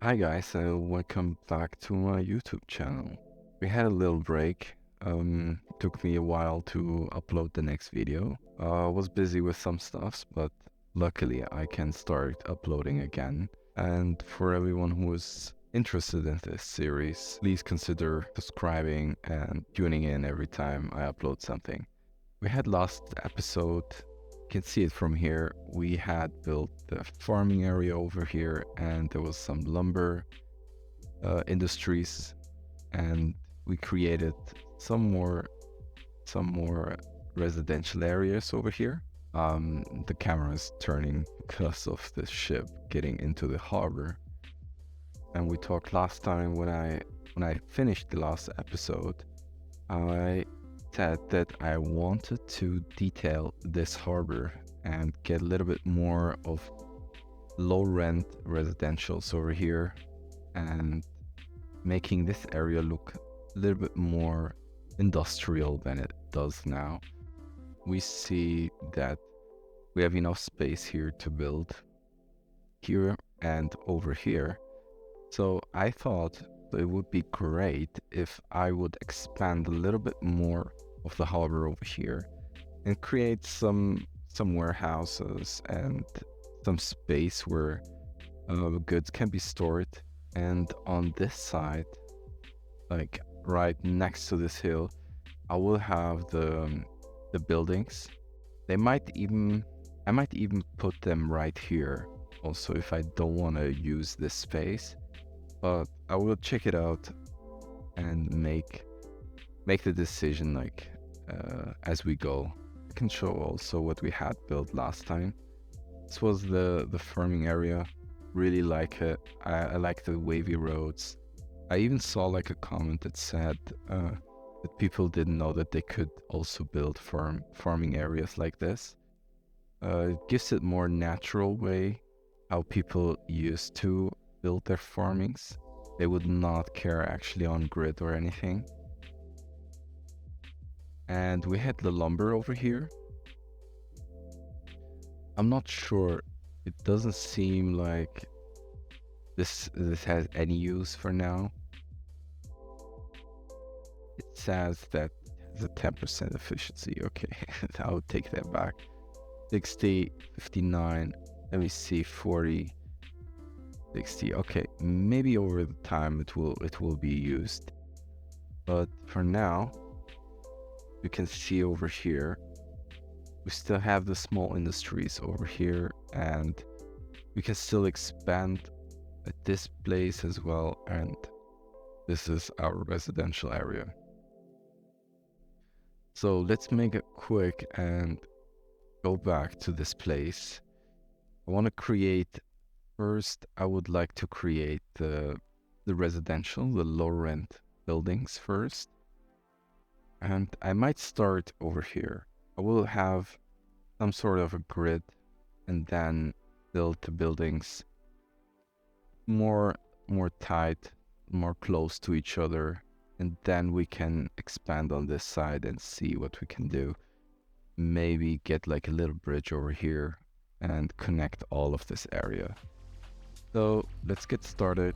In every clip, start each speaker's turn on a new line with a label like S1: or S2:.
S1: Hi guys, welcome back to my YouTube channel. We had a little break. Took me a while to upload the next video. Was busy with some stuffs, but luckily I can start uploading again. And for everyone who is interested in this series, please consider subscribing and tuning in every time I upload something. We had last episode, you can see it from here, we had built the farming area over here and there was some lumber industries, and we created some more residential areas over here. The camera is turning because of the ship getting into the harbor. And we talked last time when I finished the last episode, I said that I wanted to detail this harbor and get a little bit more of low rent residentials over here and making this area look a little bit more industrial than it does now. We see that we have enough space here to build here and over here. So I thought it would be great if I would expand a little bit more of the harbor over here and create some warehouses and some space where goods can be stored. And on this side, like right next to this hill, I will have the buildings. I might even put them right here also if I don't want to use this space, but I will check it out and make the decision as we go. I can show also what we had built last time. This was the farming area. Really like it. I like the wavy roads. I even saw like a comment that said that people didn't know that they could also build farming areas like this. It gives it more natural way how people used to build their farmings. They would not care actually on grid or anything. And we had the lumber over here. I'm not sure. It doesn't seem like this has any use for now. It says that it has a 10% efficiency. Okay, I would take that back. 60, 59, let me see, 40, 60. Okay, maybe over the time it will be used. But for now, you can see over here, we still have the small industries over here, and we can still expand at this place as well. And this is our residential area. So let's make it quick and go back to this place. I want to create, first I would like to create the residential, the low rent buildings first. And I might start over here. I will have some sort of a grid and then build the buildings more tight, more close to each other, and then we can expand on this side and see what we can do. Maybe get like a little bridge over here and connect all of this area. So let's get started.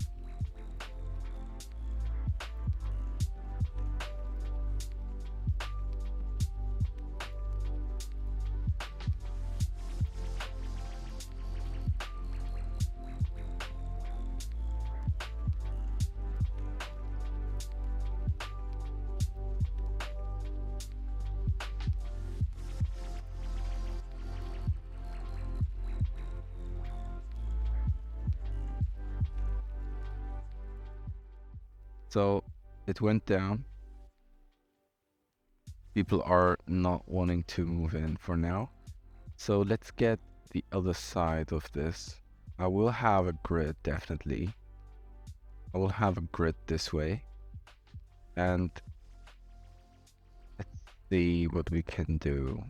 S1: So it went down. People are not wanting to move in for now. So let's get the other side of this. I will have a grid, definitely. I will have a grid this way. And let's see what we can do.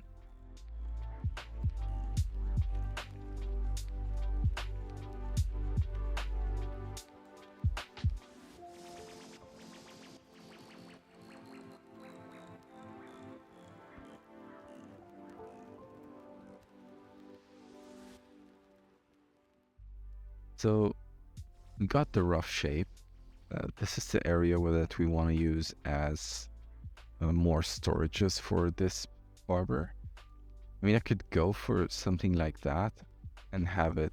S1: So we got the rough shape. This is the area that we want to use as more storages for this harbor. I mean, I could go for something like that and have it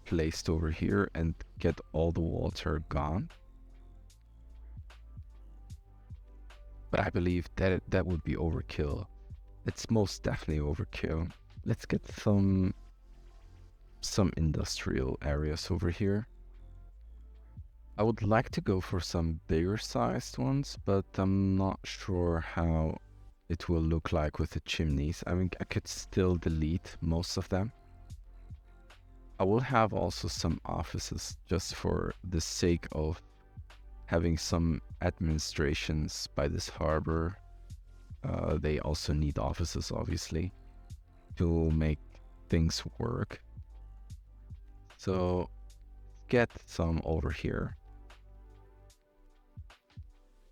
S1: placed over here and get all the water gone. But I believe that that would be overkill. It's most definitely overkill. Let's get some industrial areas over here. I would like to go for some bigger sized ones, but I'm not sure how it will look like with the chimneys. I mean, I could still delete most of them. I will have also some offices just for the sake of having some administrations by this harbor. They also need offices, obviously, to make things work. So get some over here.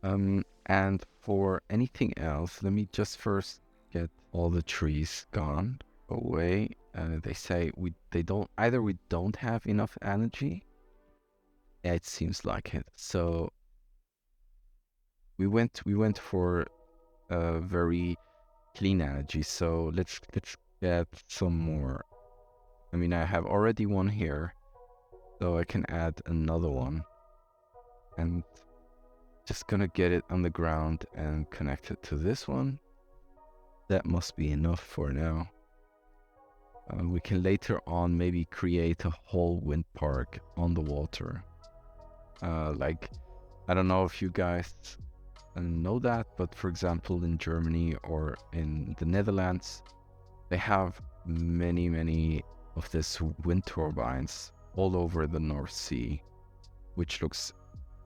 S1: And for anything else, let me just first get all the trees gone away. They say we don't have enough energy. Yeah, it seems like it. So we went for very clean energy. So let's get some more. I mean, I have already one here, so I can add another one, and just gonna get it on the ground and connect it to this one. That must be enough for now. We can later on maybe create a whole wind park on the water. Like, I don't know if you guys know that, but for example, in Germany or in the Netherlands, they have many of these wind turbines all over the North Sea, which looks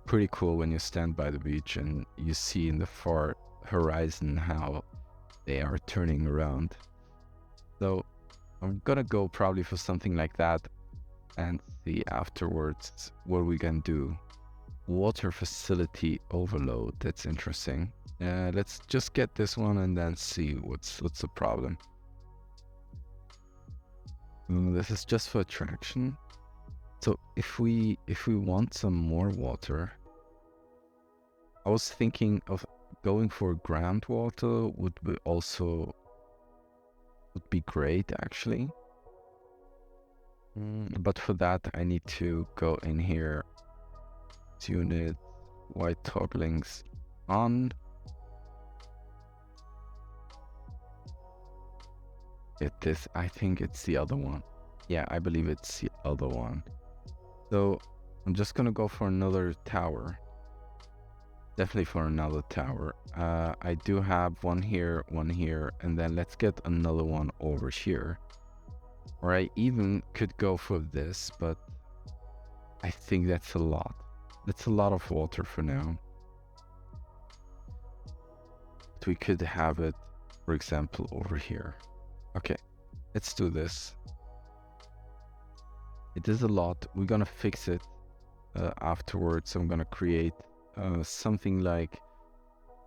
S1: pretty cool when you stand by the beach and you see in the far horizon how they are turning around. So I'm gonna go probably for something like that and see afterwards what we can do. Water facility overload, that's interesting. Let's just get this one and then see what's the problem. This is just for attraction. So if we want some more water, I was thinking of going for groundwater would be great actually. But for that I need to go in here, unit, white togglings on. This, I think it's the other one. Yeah, I believe it's the other one. So I'm just gonna go for another tower. Definitely for another tower. I do have one here, and then let's get another one over here. Or I even could go for this, but I think that's a lot. That's a lot of water for now. But we could have it, for example, over here. Okay, let's do this. It is a lot. We're gonna fix it afterwards. I'm gonna create something like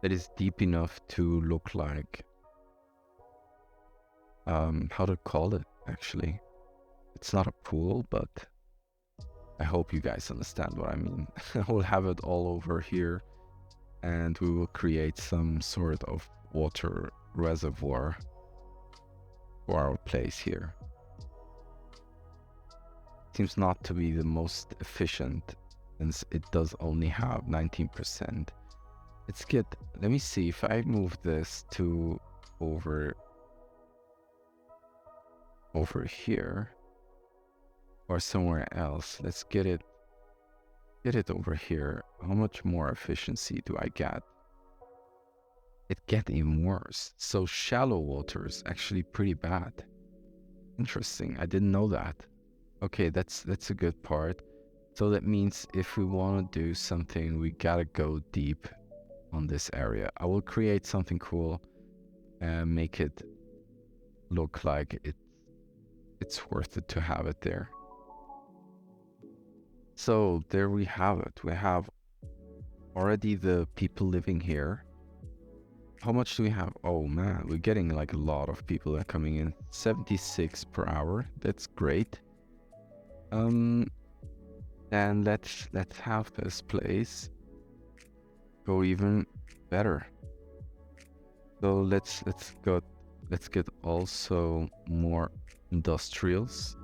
S1: that is deep enough to look like how to call it actually. It's not a pool, but I hope you guys understand what I mean. We'll have it all over here and we will create some sort of water reservoir for our place here. Seems not to be the most efficient since it does only have 19%. Let's get, let me see if I move this to over here or somewhere else. Let's get it over here. How much more efficiency do I get? It gets even worse. So shallow water is actually pretty bad. Interesting. I didn't know that. Okay, that's a good part. So that means if we want to do something, we gotta go deep on this area. I will create something cool and make it look like it's worth it to have it there. So there we have it. We have already the people living here. How much do we have? Oh man, we're getting like a lot of people that are coming in. 76 per hour. That's great. then let's have this place go even better. So let's get also more industrials.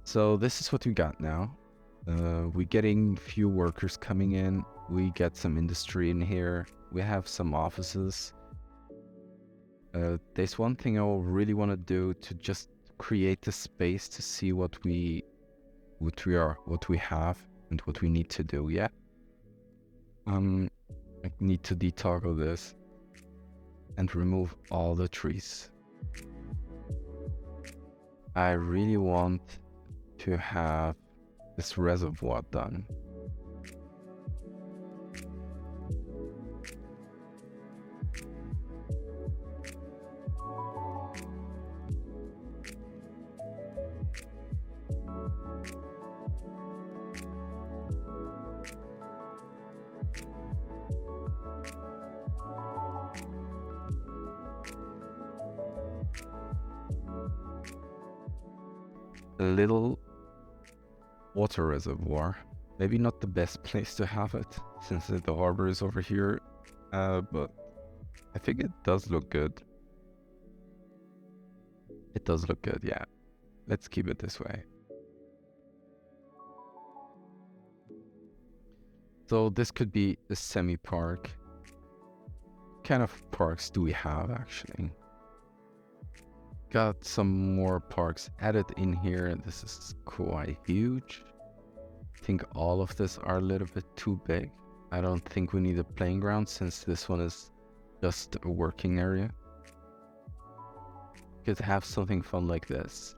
S1: So this is what we got now. We're getting few workers coming in. We get some industry in here. We have some offices. There's one thing I really want to do to just create the space to see what we have, and what we need to do. Yeah. I need to detoggle this and remove all the trees. I really want to have this reservoir done. A little water reservoir. Maybe not the best place to have it, since the harbor is over here, but I think it does look good. It does look good, yeah. Let's keep it this way. So this could be a semi-park. What kind of parks do we have, actually? Got some more parks added in here. This is quite huge. I think all of this are a little bit too big. I don't think we need a playing ground, since this one is just a working area. Could have something fun like this.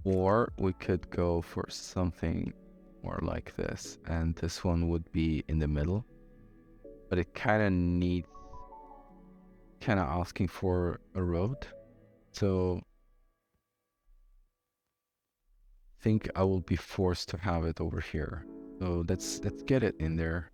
S1: Or we could go for something more like this, and this one would be in the middle. But it kind of asking for a road. So I think I will be forced to have it over here. So let's get it in there.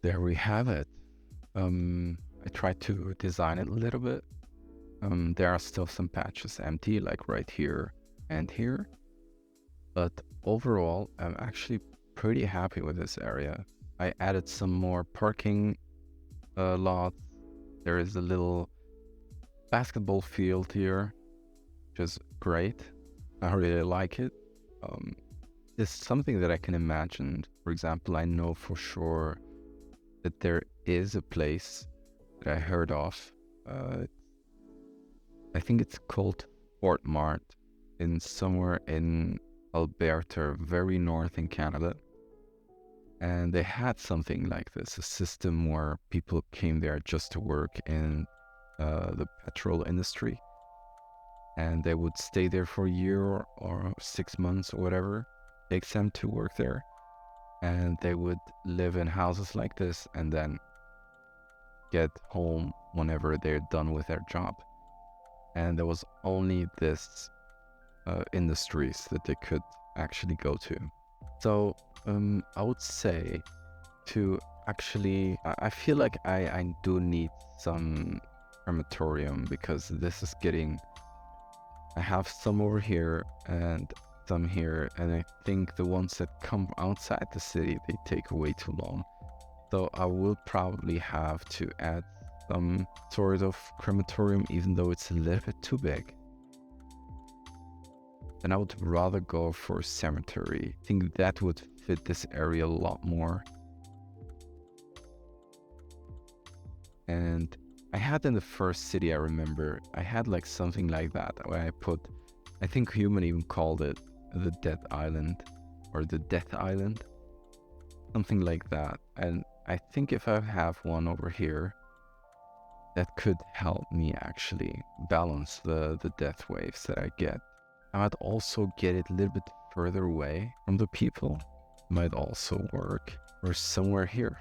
S1: There we have it. I tried to design it a little bit. There are still some patches empty, like right here and here. But overall, I'm actually pretty happy with this area. I added some more parking lots. There is a little basketball field here, which is great. I really like it. It's something that I can imagine. For example, I know for sure that there is a place that I heard of. I think it's called Fort Mart in somewhere in Alberta, very north in Canada. And they had something like this, a system where people came there just to work in the petrol industry. And they would stay there for a year or 6 months or whatever takes them to work there. And they would live in houses like this and then get home whenever they're done with their job. And there was only this industries that they could actually go to. So I would say to actually, I feel like I do need some crematorium because this is getting, I have some over here and some here, and I think the ones that come outside the city, they take way too long. So I will probably have to add some sort of crematorium, even though it's a little bit too big. And I would rather go for a cemetery. I think that would fit this area a lot more. And I had in the first city, I remember, I had like something like that where I put, I think human even called it the Death Island or the Death Island, something like that. And I think if I have one over here, that could help me actually balance the death waves that I get. I might also get it a little bit further away from the people. Might also work, or somewhere here.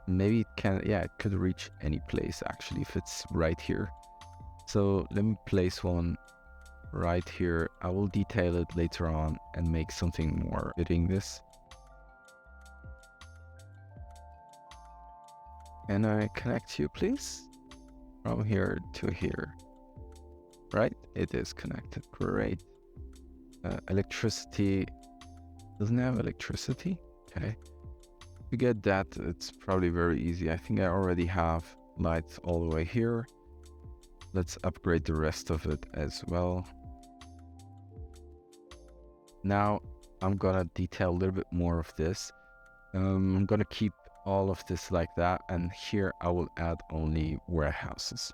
S1: Maybe it can, yeah, it could reach any place actually if it's right here. So let me place one right here. I will detail it later on and make something more fitting this. Can I connect you, please? From here to here. Right? It is connected. Great. Electricity. Doesn't have electricity? Okay. To get that, it's probably very easy. I think I already have lights all the way here. Let's upgrade the rest of it as well. Now I'm gonna detail a little bit more of this. I'm gonna keep all of this like that, and here I will add only warehouses.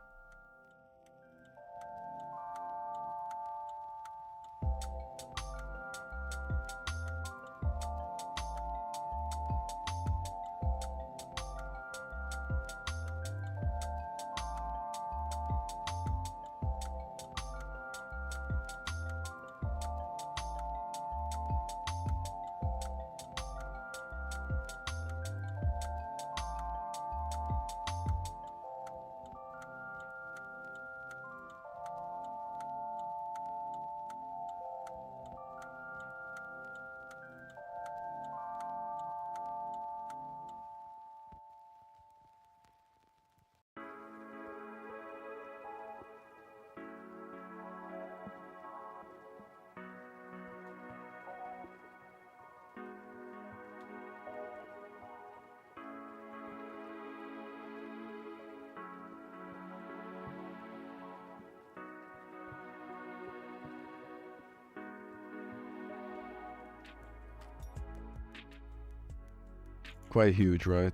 S1: Quite huge, right?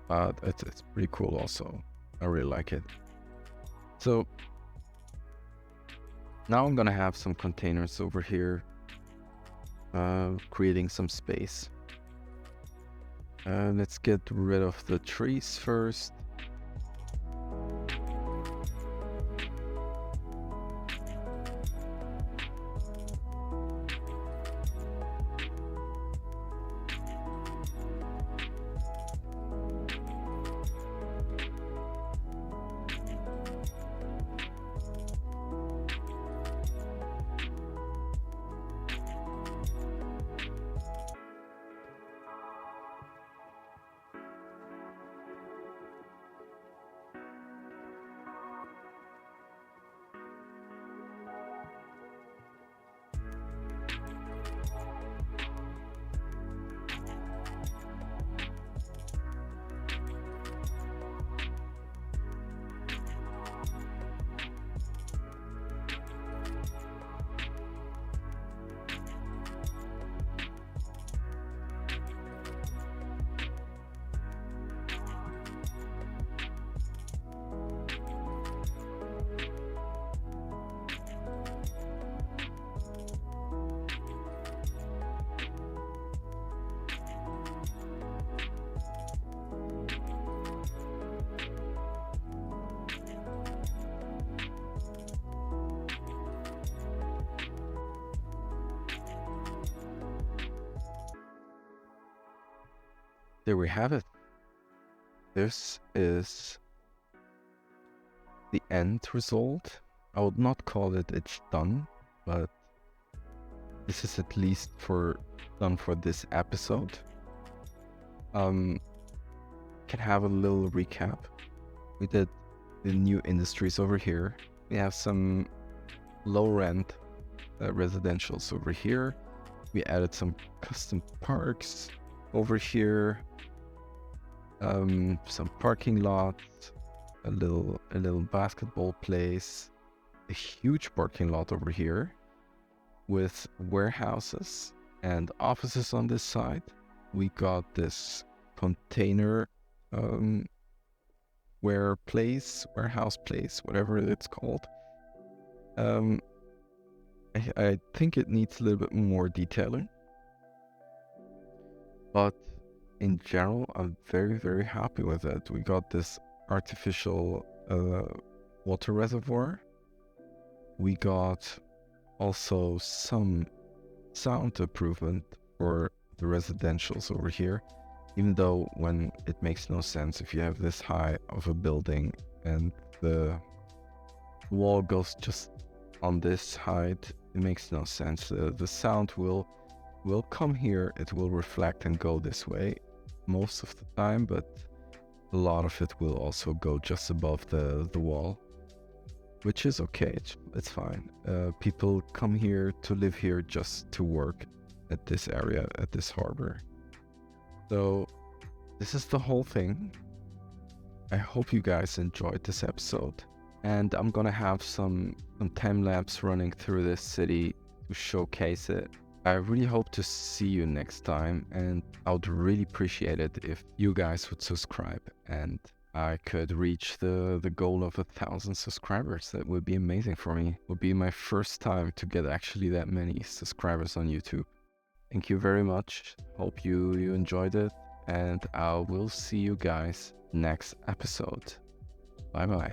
S1: But it's pretty cool also. I really like it. So now I'm gonna have some containers over here, creating some space. Let's get rid of the trees first. there we have it. This is the end result. I would not call it it's done, but this is at least done for this episode. Can have a little recap. We did the new industries over here. We have some low rent residentials over here. We added some custom parks over here. Some parking lots, a little basketball place, a huge parking lot over here with warehouses and offices on this side. We got this container warehouse place, whatever it's called. I think it needs a little bit more detailing, but in general, I'm very, very happy with it. We got this artificial water reservoir. We got also some sound improvement for the residentials over here, even though when it makes no sense if you have this high of a building and the wall goes just on this height, it makes no sense. The sound will come here, it will reflect and go this way most of the time, but a lot of it will also go just above the wall, which is okay. It's fine. People come here to live here just to work at this area, at this harbor. So this is the whole thing. I hope you guys enjoyed this episode, and I'm gonna have some time lapse running through this city to showcase it. I really hope to see you next time, and I would really appreciate it if you guys would subscribe and I could reach the goal of 1,000 subscribers. That would be amazing for me. It would be my first time to get actually that many subscribers on YouTube. Thank you very much. Hope you enjoyed it, and I will see you guys next episode. Bye bye.